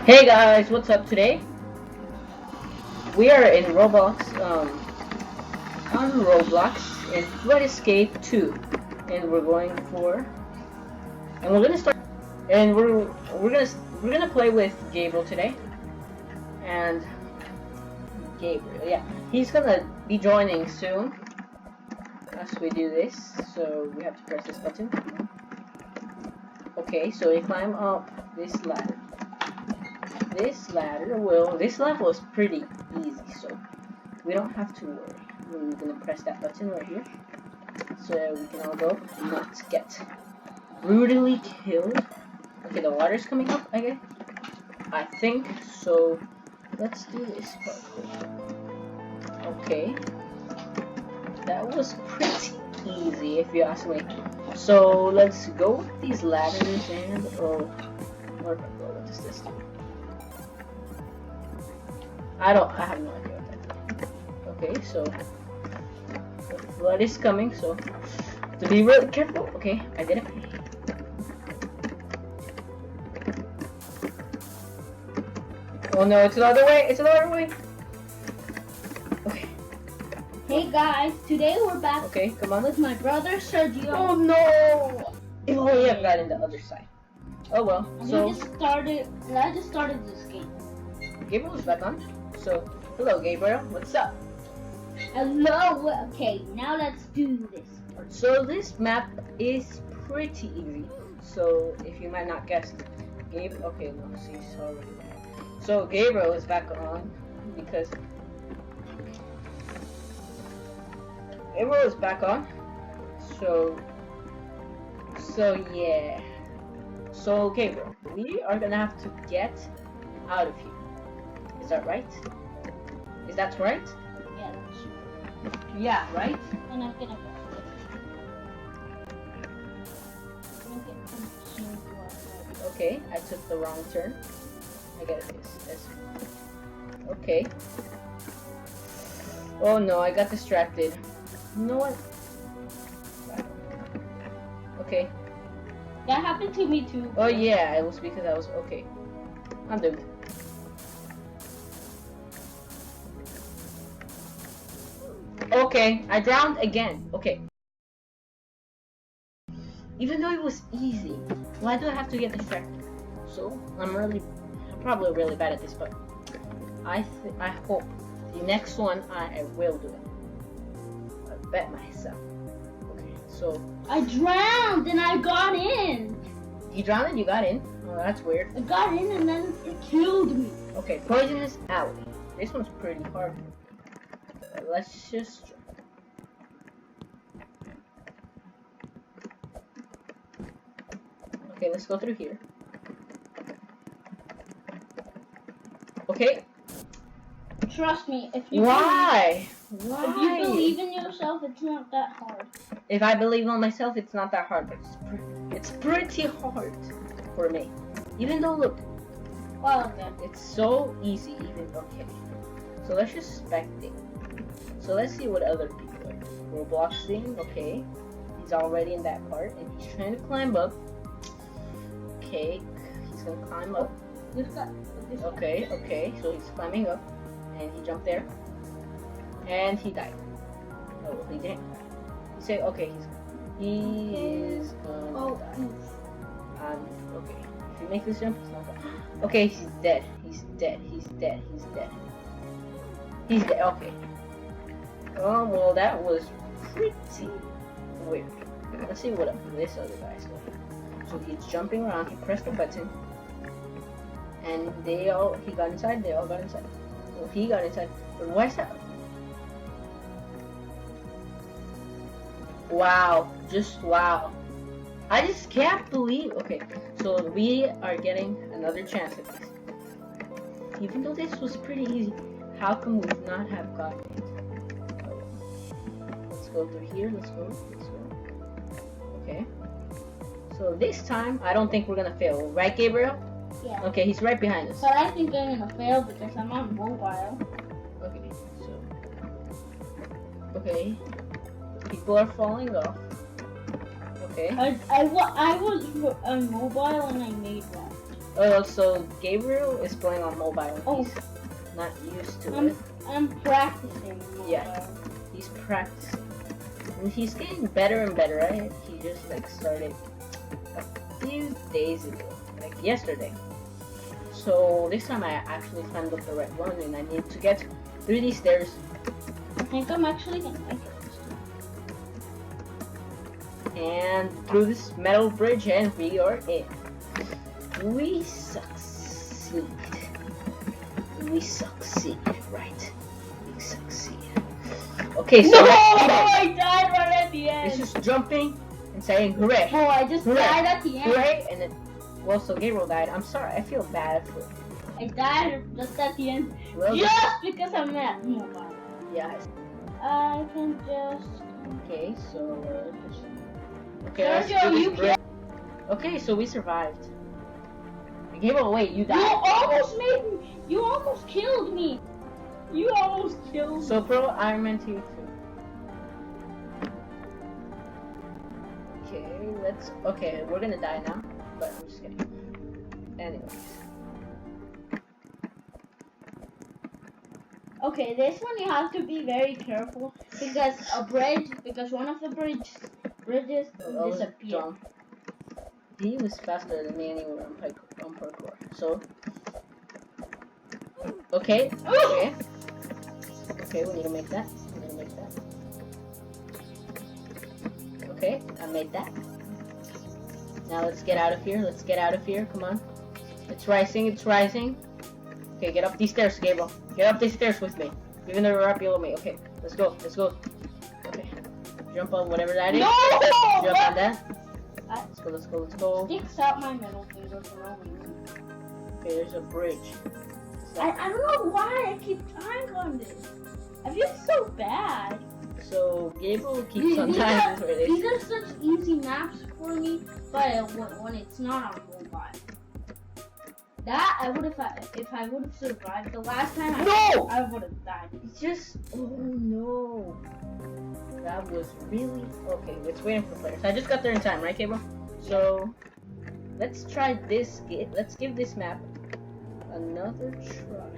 Hey guys, what's up today? We are in Roblox, on Roblox in Flood Escape 2, and we're gonna start, and we're gonna play with Gabriel today, and Gabriel, yeah, he's gonna be joining soon as we do this. So we have to press this button. Okay, so we climb up this ladder. This level is pretty easy, so we don't have to worry. We're gonna press that button right here, so we can all go and not get brutally killed. Okay, the water's coming up, I think, so let's do this part. Okay, that was pretty easy if you ask me. So let's go with these ladders and, what does this do? I have no idea what that is. Okay, so the flood is coming, so to be really careful. Okay, I did it. Oh no, it's another way. It's another way. Okay. Hey guys, today we're back. Okay, come on. With my brother Sergio. Oh no! Oh yeah, got in the other side. Oh well. So I just started this game. Gabriel's back on. So hello, Gabriel. What's up? Hello. Okay, now let's do this. So this map is pretty easy. So if you might not guess, okay, no, she's already back. So Gabriel is back on because Gabriel is back on. So yeah. So Gabriel, we are gonna have to get out of here. Is that right? Is that right? Yeah, that's true. Yeah, right? And I'm gonna go. Okay, I took the wrong turn. I get this. Okay. Oh no, I got distracted. You know what? Okay. That happened to me too. Oh yeah, it was because I was okay. I'm doomed. Okay, I drowned again. Okay. Even though it was easy, why do I have to get distracted? So I'm probably really bad at this, but I hope the next one I will do it. I bet myself. Okay, so I drowned and I got in. You drowned and you got in? Oh, that's weird. I got in and then it killed me. Okay, Poisonous Alley. This one's pretty hard. Let's just. Okay, let's go through here. Okay. Trust me, if you Why? If you believe in yourself, it's not that hard. If I believe in myself, it's not that hard, but it's pretty hard for me. Even though, look, Well, okay. It's so easy. Okay. So let's just spectate. So let's see what other people are. Robloxing. Okay. He's already in that part, and he's trying to climb up. Okay. He's gonna climb up. Okay. So he's climbing up, and he jumped there, and he died. Oh, well, he didn't die. He said, okay, he is gonna die. Okay. If you make this jump, it's not gonna. Okay, he's dead. He's dead. Okay. Oh, well, that was pretty weird. Let's see what this other guy's doing. So he's jumping around. He pressed the button, and he got inside. They all got inside. Well, he got inside. But why is that? Wow. Just wow. I just can't believe. Okay, so we are getting another chance at this. Even though this was pretty easy, how come we not have gotten it? Let's go through here. Let's go. Okay. So this time, I don't think we're gonna fail, right, Gabriel? Yeah. Okay, he's right behind us. But I think I'm gonna fail because I'm on mobile. Okay. So. Okay. People are falling off. Okay. I was on mobile and I made one. So Gabriel is playing on mobile. Oh. He's not used to it. I'm practicing. Yeah. He's practicing. And he's getting better and better at it. He just like started a few days ago, like yesterday. So this time I actually climbed up the right one, and I need to get through these stairs. I think I'm actually gonna make it. And through this metal bridge, and we are in. We succeed. We succeed, right? We succeed. Okay, so I died right at the end. it's just jumping and saying hooray. Oh, I just Hooray. died at the end. Hooray, and then, well, so Gabriel died. I'm sorry, I feel bad for I died just at the end. well, Just because I'm at mobile. yeah. I can just. Okay, so just, okay, Sergio, let's do this you bridge. Okay, so we survived. Gabriel, wait, you You died. almost made me. You almost killed me. You almost killed me. So Pro Iron Man 2. Okay, we're gonna die now, but I'm just kidding. Anyways. Okay, this one you have to be very careful because one of the bridges disappeared. Dumb. He was faster than me anyway on parkour. So, okay. Okay, we need to make that. Okay, I made that. Now let's get out of here. Come on. It's rising. Okay, get up these stairs, Gabriel. Get up these stairs with me. Even though you're right below me. Okay, let's go. Okay. Jump on whatever that is. No! Jump on that. Let's go. Sticks out my middle finger for no reason. Okay, there's a bridge. I don't know why I keep dying on this. I feel so bad. So Gabriel keeps on dying for this. These are such easy maps for me, but when it's not on mobile. That I would have if I would have survived the last time. I would have died. It's just no. That was really okay. It's waiting for players. I just got there in time, right, Gabriel? So let's try this. Let's give this map another try.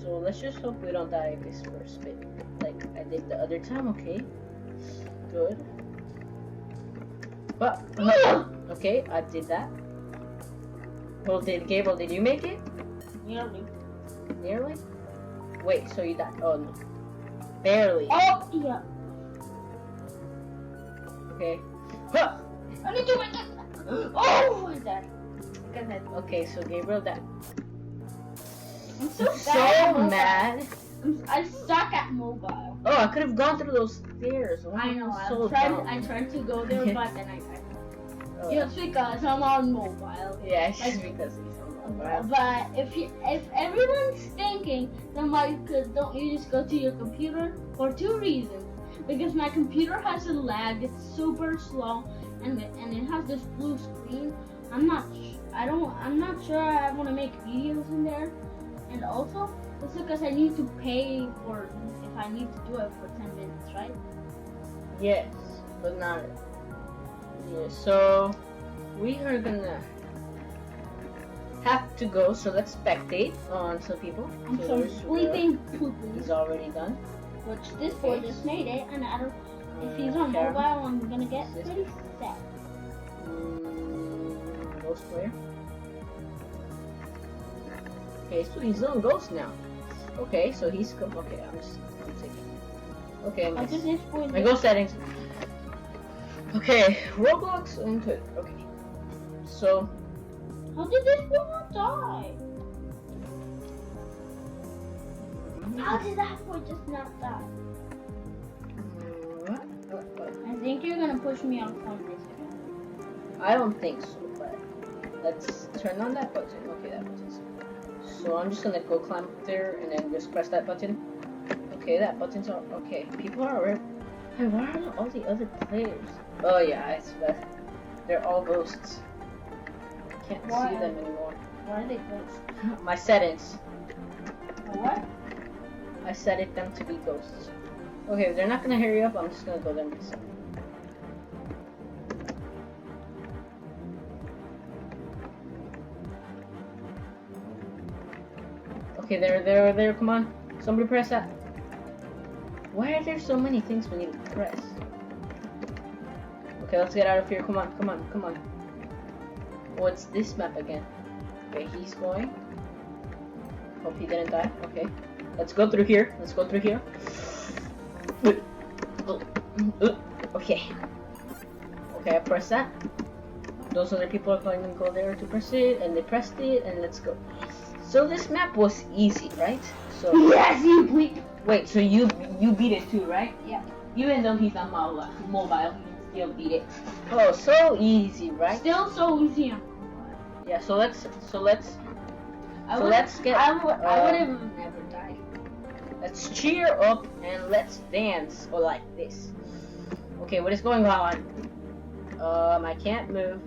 So let's just hope we don't die this first bit, like I did the other time. Okay, good. But okay, I did that. Well, Gabriel, did you make it? Nearly? Wait, so you died? Oh no, barely. Oh yeah. Okay. Huh. I need to make it. Oh, I died. Go ahead. Okay, so Gabriel died. I'm so Mad. I'm stuck at mobile. Oh, I could have gone through those stairs. Wow, I know. So I tried to go there, but then I died. Just because I'm on mobile. Yeah, it's just because he's on mobile. But if everyone's thinking, then don't you just go to your computer for two reasons? Because my computer has a lag, it's super slow, and it has this blue screen. I'm not sure I want to make videos in there, and also it's because I need to pay for if I need to do it for 10 minutes, right? Yes, but not. Yeah, so we are gonna have to go. So let's spectate on some people. I'm So some there's sleeping Will. poopoo. He's already done. Which this boy just made it, and I don't. If he's on Karen. mobile, I'm gonna get pretty sad. Ghost player. Okay, so he's on Ghost now. Okay, so he's okay. I'm taking. Okay, How did this boy? my Ghost settings. Okay, Roblox input. Okay, so How did this boy not die? How did that boy just not die? what? I think you're gonna push me off on this again. I don't think so, but let's turn on that button. Okay, that button's. So I'm just gonna go climb up there and then just press that button. Okay, that button's on. Okay, people are already. Hey, why are all the other players? Oh yeah, it's bad. They're all ghosts. Can't see them anymore. Why are they ghosts? My settings. What? I set it them to be ghosts. Okay, if they're not gonna hurry up, I'm just gonna go there myself. Okay, there. Come on. Somebody press that. Why are there so many things we need to press? Okay, let's get out of here. Come on. What's this map again? Okay, he's going. Hope he didn't die. Okay. Let's go through here. Okay. Okay, I press that. Those other people are going to go there to press it, and they pressed it, and let's go. So this map was easy, right? So Yes, you beat. wait, so you beat it too, right? Yeah. Even though he's on mobile, he still beat it. Oh, so easy, right? Still so easy. Yeah. So let's get. I would have never died. Let's cheer up and let's dance, or like this. Okay, what is going on? I can't move.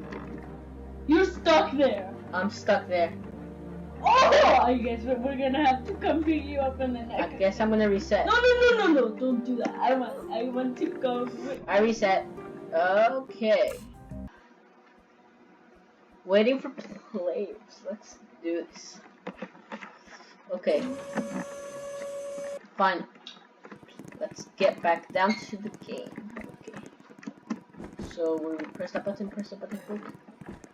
You're stuck there. I'm stuck there. Oh, I guess we're gonna have to come pick you up in the I next. guess I'm gonna reset. No! Don't do that. I want to go. I reset. Okay. Waiting for players. Let's do this. Okay. Fine. Let's get back down to the game. Okay. So we press that button, quick.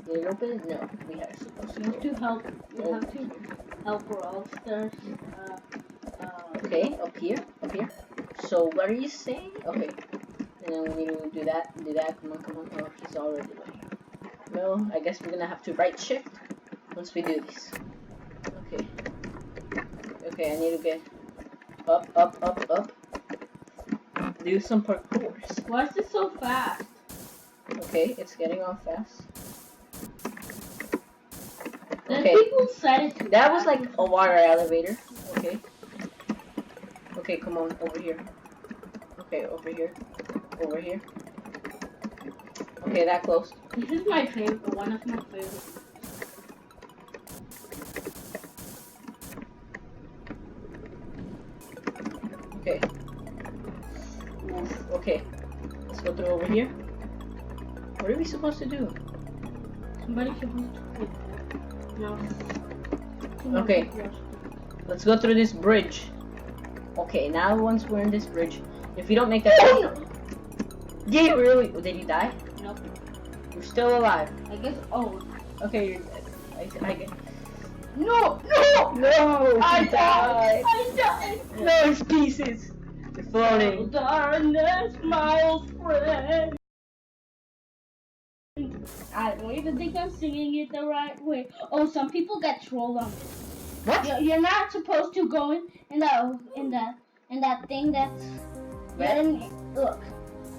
Did it open? No, we are supposed You have to. to help. You have to help or else there's. Okay, up here. So what are you saying? Okay. And then we need to do that. Come on. Oh, he's already there. Well, I guess we're gonna have to right shift once we do this. Okay. Okay, I need to get up. Do some parkour. Why is it so fast? Okay, it's getting on fast. Then Okay. people said it too That was fast. like a water elevator. Okay. Okay, come on, over here. Okay, over here. Okay, that close. This is my favorite. One of my favorites. Okay. Oof, okay. Let's go through over here. What are we supposed to do? Somebody supposed to quit. No. Okay. Let's go through this bridge. Okay, now once we're in this bridge, if we don't make that... Oh, no. Yeah, really? Did you die? Nope. You're still alive. I guess. Oh. Okay, you're dead. I get... No! No! I he died! I died! No, it's pieces. You're floating. Darkness, my old friend. I don't even think I'm singing it the right way. Oh, some people get trolled on this. What? You're not supposed to go in that thing that's. Where? Look,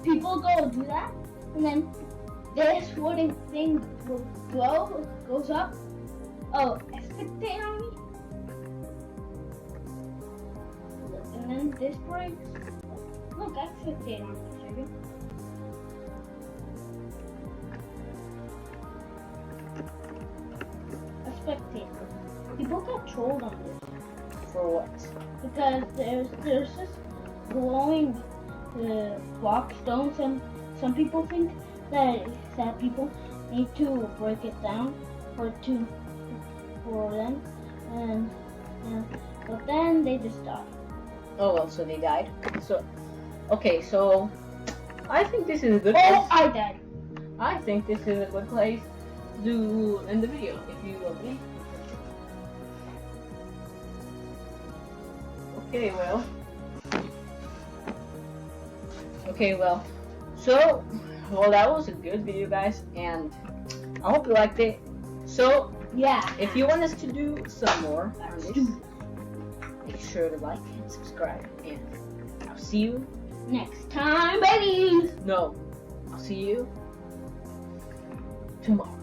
people go do that, and then this wooden thing goes up. Oh, spectate on me. Look, and then this breaks. Look, spectate on me, Sugar. A spectator. People get trolled on this. For what? Because there's this glowing block stones, and some people think that people need to break it down for them, and but then they just die. Oh well, so they died. So, okay, so I think this is a good. Oh, I died. I think this is a good place to end the video, if you agree. Okay, well. So, that was a good video, guys, and I hope you liked it. So, Yeah. if you want us to do some more on this, make sure to like and subscribe, and I'll see you. Next time, babies. No, I'll see you tomorrow.